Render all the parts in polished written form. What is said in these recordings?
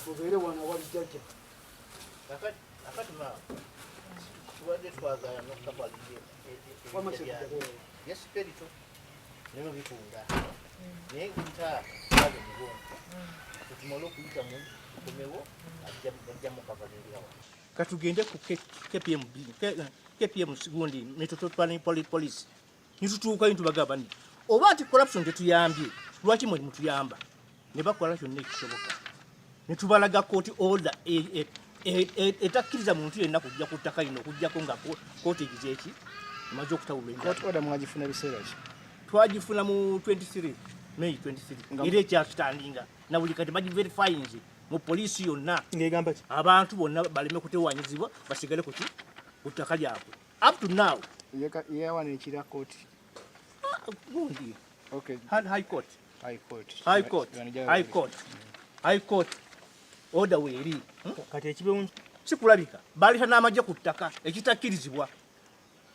Kubeere wana wali jjajja. Akati ma tubadde twagala n'okutapaliye yesipirito neno bitunda naye nta babe mugongo tutumala okuyita mu kumewo ajjamu kabalirawo katugende ku KPM gundi Metropolitan Police nitutuuka ntubagamba nti oba anti corruption tetuyambye lwaki mwe mutuyamba ne bakola kyonna ekisoboka ne tubalaga court order etakkiriza muntu yenna kujja ku ttaka lino okujjako nga kooti egizeeki emaze okutawulwa Court order mwagifuna biseera ki? Twagifuna mu 23 May 23 era ekyakitandinga na buli kati bagiverifying mu poliisi yonna Ng'egamba ki? abantu bonna baleme kutewanyizibwa basigale ku ttaka lyabwe up to now Yeewanikira kooti. gundi Okay. High Court order weeri Kati ekibeewu sikulabika balita n'amagye ku ttaka ekitakkirizibwa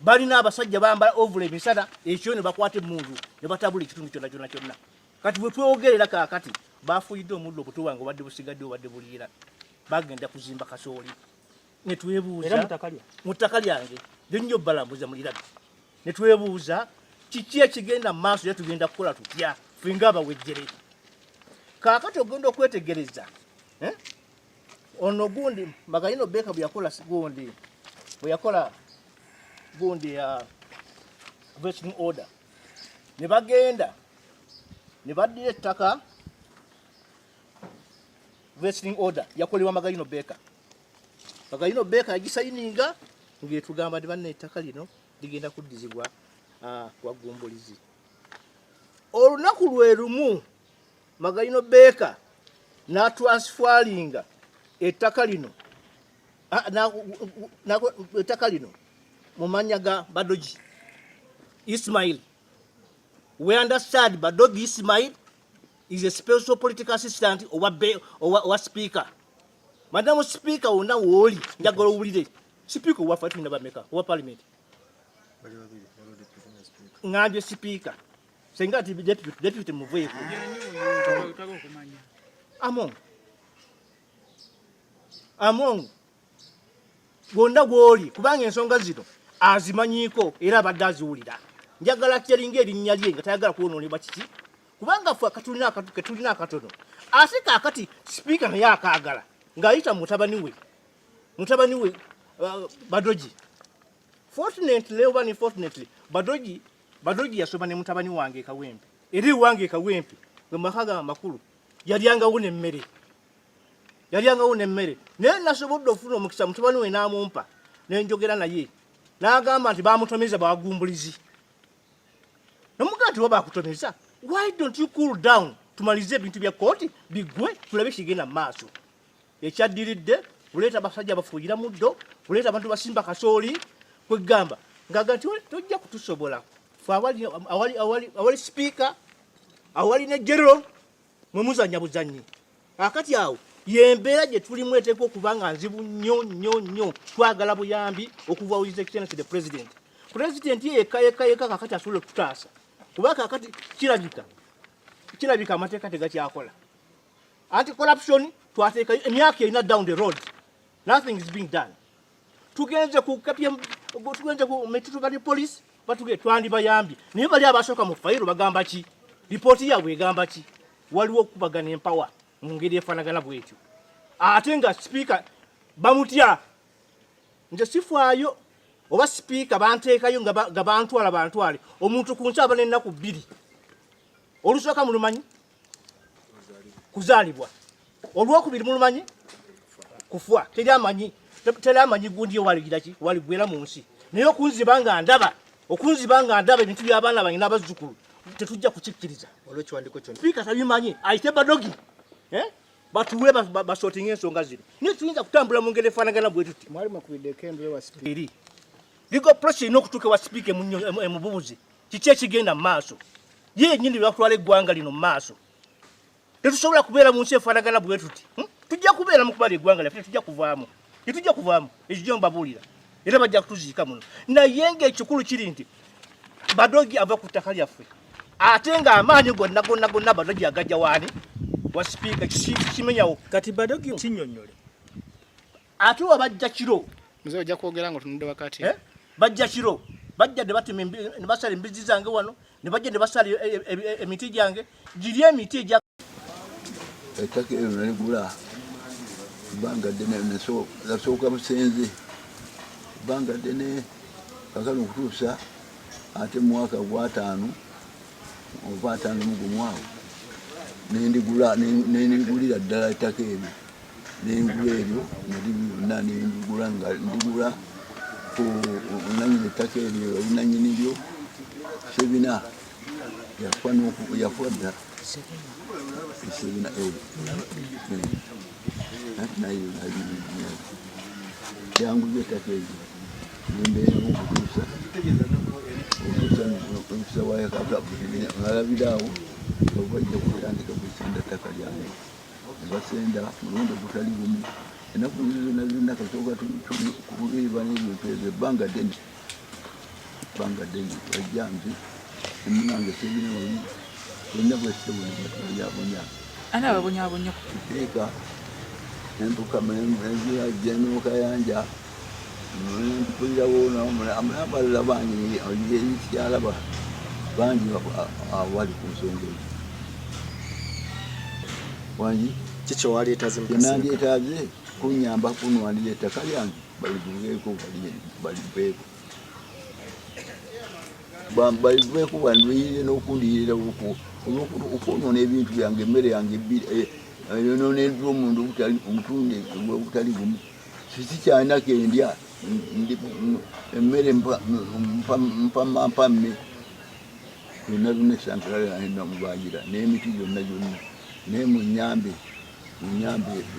balina abasajja bambala ovula emisana ekyo ne bakwata emmundu ne batabula ekitundu kyonna kati bwe twewogerera kaakati baafuyidde omuddo obuto wange obadde busigadde obadde buliira bagenda kuzimba kasooli ne twebuuza mu ttaka lyange lyenyo balambuza mulirabe ne twebuuza kiki ekigenda mu maaso era tugenda kukola tutya ffe ng'abawejjere kaakati ogenda okwetegereza ono gundi Magayino Beka bwe yakola gundi ya vesting order ne bagenda ne baddira ettaka vesting order yakolebwa Magayino Beka yagisayininga ng'etugamba nti banna ettaka lino ligenda kuddizibwa wagumbulizi. Olunaku lwe lumu Magayino Beka n'atransferinga ettaka lino mu mannya ga Badogi Ismail. We understand Badogi Ismail is a special political assistant owa speaker. Madamu speaker wonna wooli njagala owulire speaker owaffe tulina bameka owa parliament ngambye speaker senga ati deputy muveeko among gwonna gw'oli kubanga ensonga zino azimanyiiko era abadde aziwulira njagala teringa erinnya lye nga tayagala kwonoonebwa kiki kubanga ffe ketulina akatono ate kaakati speaker naye akaagala ng'ayita mutabani we Badogi. Fortunately oba unfortunately Badogi yasoma ne mutabani wange Kawempe eri wange Kawempe nga makaga amakulu yalyangawo n'emmere naye nasobodde okufuna omukisa mutabani we n'amumpa nenjogera naye n'agamba nti bamutomeza bawagumbulizi nomugamba nti babakutomeza why don't you cool down tumalize ebintu bya kooti bigwe tulabe kigenda mu maaso ekyaddiridde kuleeta abasajja bafuuyira muddo kuleeta abantu basimba kasooli kwegamba ngaga nti tojja kutusobola fe awali speaker awali ne general mwe muzannya buzannyi akati awo yembeera gye tulimu eteeka okuba nga nzibu nnyo twagala buyambi okuva with excellence the president ye yekka kakati asobola okututaasa kuba kakati kirabika amateeka tegakyakola anti corruption twateekayo emyaka erina down the road nothing is being done tugenze ku Metropolitan Police twandibayambye naye bali abasooka mu fayiro bagamba ki lipooti yaabwe egamba ki waliwo okubagana empawa mu ngeri efaanagana bwetyo ate nga sipiika bamutya nze sifaayo oba sipiika banteekayo nga bantwale omuntu ku nsi aba n'ennaku 2 olusooka mulumanyi kuzaalibwa olwokubiri mulumanyi kufa teri amanyi gundi waligira ki waligwera mu nsi naye okunziba nga ndaba ebintu by'abaana bange n'abazzukulu tetujja kukikkiriza olw'ekiwandiiko kyonna sipiika tabimanyi ayite Badogi batuwe basootinga ensonga zino naye tuyinza kutambula mu ngeri efaanagana bwe tuti mwali mwakubiddeko embeera wa sipiika eri legal process erina okutuuka ewa sipiika emubuuze kiki ekigenda mu maaso ye yennyini lwakutwala eggwanga lino mu maaso tetusobola kubeera mu nsi efaanagana bwe tuti. Tujja kubeera mu kubala eggwanga lyaffe, tujja kuvaamu. Tetujja kuvaamu, ekyo mbabuulira. Era bajja kutuziika muno. Naye ng'ekikulu kiri nti Badogi ava ku ttaka lyaffe. Ate ng'amaanyi gonna Badogi agajja waani? Wa sipiika kimenyawo. Kati Badogi kinnyonnyole. Ate wa bajja kiro. Mzee ojja kwogera ng'otunudde wakati. Bajja kiro. Bajja ne batema ne basala embizi zange wano, ne bajja ne basala emiti gyange. Giri emiti egya ettaka eryo naligula ebbanga ddene nasooka busenze ebbanga ddene kakano okutuusa ate mu mwaka gwa 5 oba 5 mu gumwawo nendigulira ddala ettaka eryo nengula eryo nalibyonna nendigula nga ndigula ku nanyini ettaka eryo olinanyini ryo Sebina yafa dda Sebina yanguye ettaka eryo nembeeramu okutuusa ngalabiraawo obajja kutandika kusenda ttaka lyange nebasenda mulundi ogutali gumu ennaku zonna kasooka kubiriba n'ebintu ebyo ebbanga ddene bajjanze emunange Sebina oli bonna bwesebonebatuyabonya ana babonyabonya kuteeka empuka nemukayanja mpulirawo abalala bangi ekikyalaba bangi awali ku nsonga eyo wangi Kikyo waleetaze nandyetaaze kunyamba kunwanira ettaka lyange balivugeeko baliveeko baliveeko banduyirire n'okundiyirira okwonoona ebintu byange emmere yange yonooneddwa omundu omutunde obutali gumu sikyalina kendya emmere mpamme byonna esantalana mubanjira n'emiti gyonna naye munyambe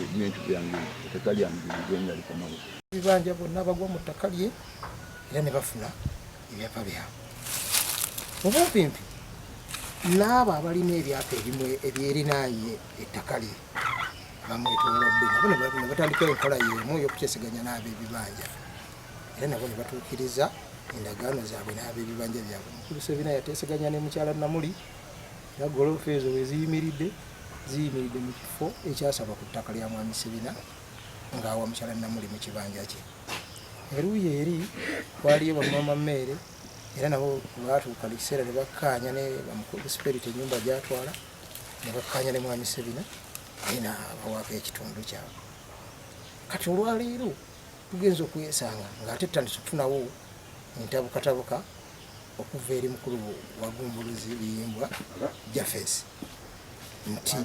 ebintu byange ettaka lyange ligenga likomawo bibanja bonna bagwa mu ttaka lye era ne bafuna ebyapa byabwe obumpimpi n'abo abalina ebyapa ebimu ebyerinaanye ettaka lye bamwetoolodde nabo ne batandika enkola y'emu y'okukyeseganya n'ab'ebibanja era nabo ne batuukiriza endagaano zaabwe n'ab'ebibanja byabwe. Mukulu Sebina yateeseganya ne mukyala Namuli era goloofa ezo we ziyimiridde mu kifo ekyasaba ku ttaka lya mwami Sebina ng'awa mukyala Namuli mu kibanja kye. Eruuyi eri waliyo bamama Mmeere era nabo baatuuka ekiseera ne bakkaanya ne bamukulu Spirit ennyumba gy'atwala ne bakkaanya ne mwami Sebina naye n'abawaako ekitundu kyabwe. Kati olwaleero tugenza okwesanga ng'ate tutandise okufunawo entabukatabuka okuva eri mukulu wa Gumbuluzi Biyimbwa Jaffes nti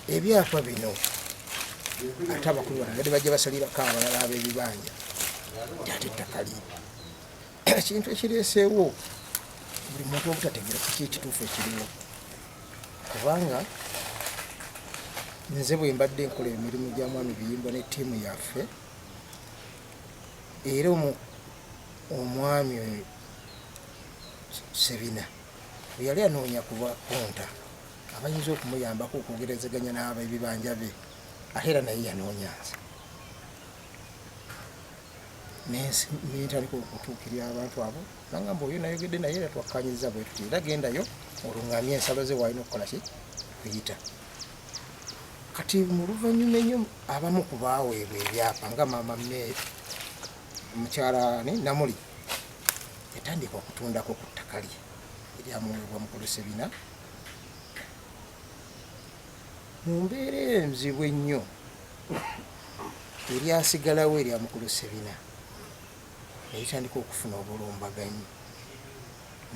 ebyapa bino ate abakulu banabadde bajja basalirako abalala ab'ebibanja ate ettaka lye ekintu ekireeseewo buli muntu obutategera kiki ekituufu ekiriwo kubanga nze bwe mbadde nkola emirimu gya mwami Biyimbwa ne ttiimu yaffe era omwami Sebina bwe yali anoonya kuba konta abayinza okumuyambako okwogerezeganya n'ab'ebibanja be ate era naye yanoonya nze nentandika okutuukirira abantu abo nangamba oyo nayogedde naye era twakkanyiza bwe tuti era gendayo olungamye ensalo ze walina okukola ki kuyita. Kati mu luvannyuma ennyo abamu ku baaweebwa ebyapa nga maama Mmeere mukyala Namuli yatandika okutundako ku ttaka lye eryamuweebwa mukulu Sebina mu mbeera enzibu ennyo eryasigalawo erya mukulu Sebina eritandika okufuna obulumbaganyi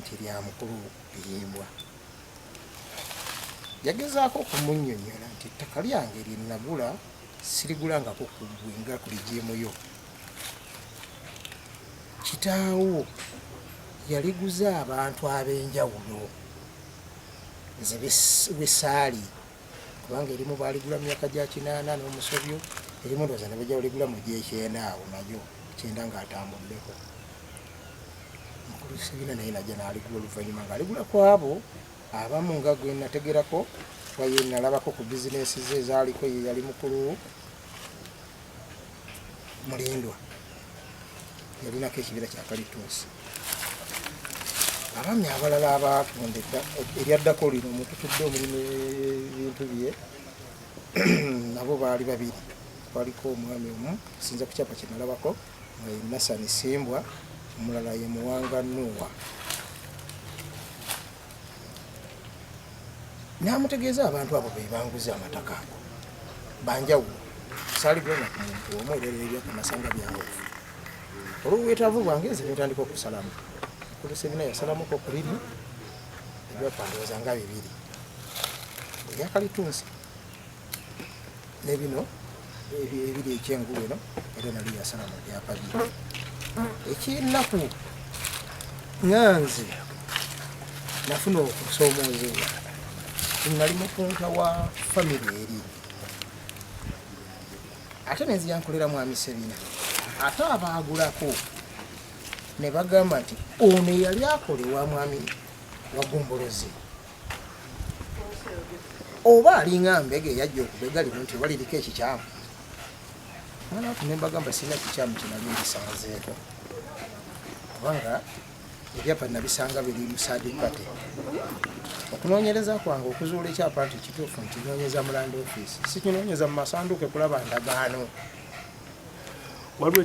nti lya mukulu Biyimbwa. Yagezaako okumunnyonnyola nti ettaka lyange lye nagula sirigulangako ku ggwe nga kulijeemuyo. Kitaawo yaliguza abantu ab'enjawulo nze wesaali kubanga erimu baaligula mu myaka gya 80 n'omusobyo erimu ndowooza ne bajja baligula mu gy'ekyenda awo nayo 9 ng'atambuddeko. Mukulu Sebina naye najja n'aligula oluvannyuma ng'aligula ku abo abamu nga gwe nategerako waye nalabako ku bizinesi ze ezaaliko ye yali mukulu Mulindwa yalinako ekibira kya Kalitunsi. Abaami abalala abatondedda eryaddako lino omututudde omulimu ebintu bye nabo baali babiri. Waliko omwami omu sinza ku kyapa kye nalabako nga ye Nasani Simbwa, omulala ye Muwanga Nuwa. Namutegeeza abantu abo be banguza amataka ago banjawulo saalibwena ku muntu omu era ebyakanasanga byangufu. Olw'obwetaavu bwange nze netandika okusalamu kulisa ebina yasalamuko ku biri ebyapandooza nga bibiri ebya Kalitunsi nebino ebiri ekyengulu eno era nali yasalamu byapa biri. Eky'ennaku nganze nafuna okusoomoozebwa nali mupunta wa famire eri ate nenziyankolera mwami Sebina ate abaagulako ne bagamba nti ono yali akolewa mwami Wagombolozi oba alinga Mbege yajja okubega lino nti waliriko ekikyamu. Mwana ne mbagamba sina kikyamu kinali ndisanzeeko kubanga ebyapa nabisanga biri mu sadikate. Okunoonyereza kwange okuzuula ekyapa nti kituufu nti noonyeza mu land office si kinoonyeza mu masanduuke kulaba ndagaano. Waliwo